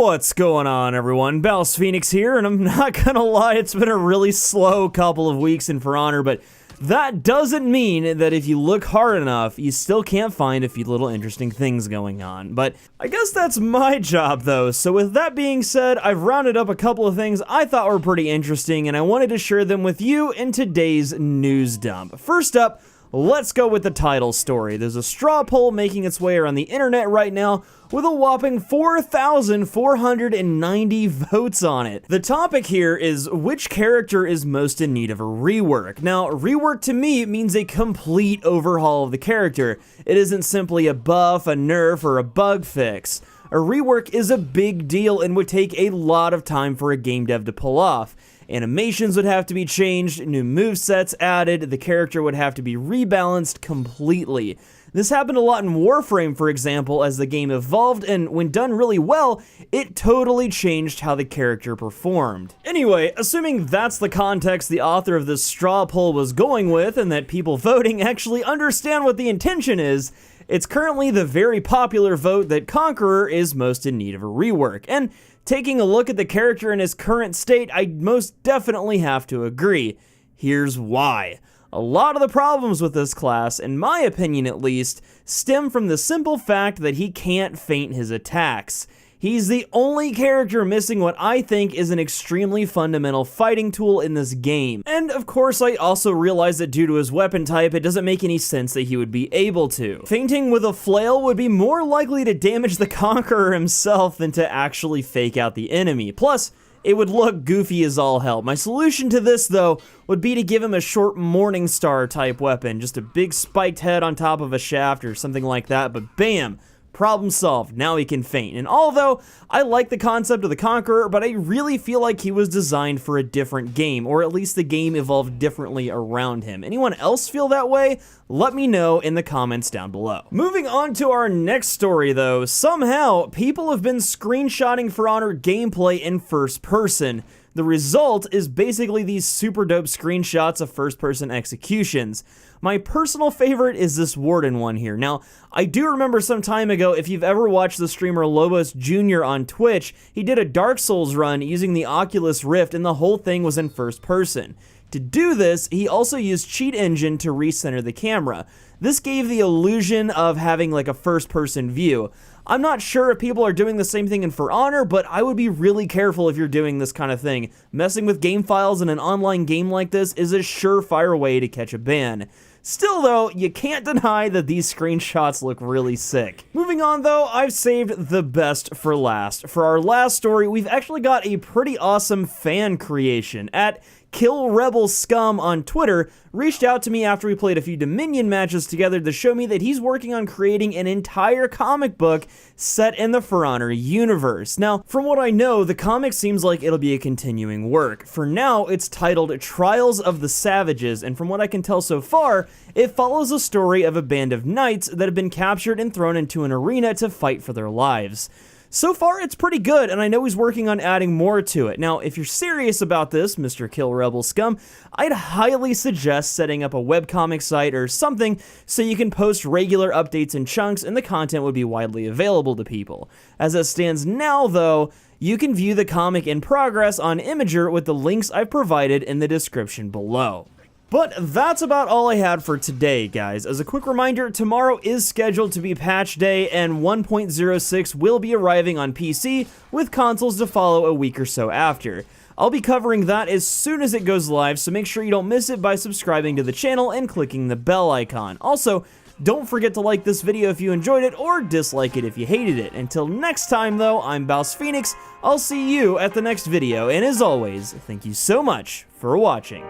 What's going on, everyone? BouseFeenux here, and I'm not gonna lie, it's been a really slow couple of weeks in For Honor, but that doesn't mean that if you look hard enough, you still can't find a few little interesting things going on. But I guess that's my job, though. So with that being said, I've rounded up a couple of things I thought were pretty interesting, and I wanted to share them with you in today's news dump. First up, let's go with the title story. There's a straw poll making its way around the internet right now with a whopping 4,490 votes on it. The topic here is which character is most in need of a rework. Now, rework to me means a complete overhaul of the character. It isn't simply a buff, a nerf, or a bug fix. A rework is a big deal and would take a lot of time for a game dev to pull off. Animations would have to be changed, new movesets added, the character would have to be rebalanced completely. This happened a lot in Warframe, for example, as the game evolved, and when done really well, it totally changed how the character performed. Anyway, assuming that's the context the author of this straw poll was going with, and that people voting actually understand what the intention is, it's currently the very popular vote that Conqueror is most in need of a rework, and taking a look at the character in his current state, I most definitely have to agree. Here's why. A lot of the problems with this class, in my opinion at least, stem from the simple fact that he can't feint his attacks. He's the only character missing what I think is an extremely fundamental fighting tool in this game. And of course, I also realize that due to his weapon type, it doesn't make any sense that he would be able to. Feinting with a flail would be more likely to damage the Conqueror himself than to actually fake out the enemy. Plus, it would look goofy as all hell. My solution to this, though, would be to give him a short Morningstar type weapon. Just a big spiked head on top of a shaft or something like that, but bam! Problem solved. Now he can feint. And although I like the concept of the Conqueror, but I really feel like he was designed for a different game, or at least the game evolved differently around him. Anyone else feel that way? Let me know in the comments down below. Moving on to our next story, though, somehow people have been screenshotting For Honor gameplay in first person. The result is basically these super dope screenshots of first-person executions. My personal favorite is this Warden one here. Now, I do remember some time ago, if you've ever watched the streamer Lobos Jr. on Twitch, he did a Dark Souls run using the Oculus Rift, and the whole thing was in first person. To do this, he also used Cheat Engine to recenter the camera. This gave the illusion of having like a first-person view. I'm not sure if people are doing the same thing in For Honor, but I would be really careful if you're doing this kind of thing. Messing with game files in an online game like this is a surefire way to catch a ban. Still though, you can't deny that these screenshots look really sick. Moving on though, I've saved the best for last. For our last story, we've actually got a pretty awesome fan creation. At Kill Rebel Scum on Twitter reached out to me after we played a few Dominion matches together to show me that he's working on creating an entire comic book set in the For Honor universe. Now, from what I know, the comic seems like it'll be a continuing work. For now, it's titled Trials of the Savages, and from what I can tell so far, it follows a story of a band of knights that have been captured and thrown into an arena to fight for their lives. So far, it's pretty good, and I know he's working on adding more to it. Now, if you're serious about this, Mr. Kill Rebel Scum, I'd highly suggest setting up a webcomic site or something so you can post regular updates in chunks and the content would be widely available to people. As it stands now, though, you can view the comic in progress on Imager with the links I've provided in the description below. But that's about all I had for today, guys. As a quick reminder, tomorrow is scheduled to be patch day, and 1.06 will be arriving on PC, with consoles to follow a week or so after. I'll be covering that as soon as it goes live, so make sure you don't miss it by subscribing to the channel and clicking the bell icon. Also, don't forget to like this video if you enjoyed it, or dislike it if you hated it. Until next time, though, I'm BouseFeenux. I'll see you at the next video, and as always, thank you so much for watching.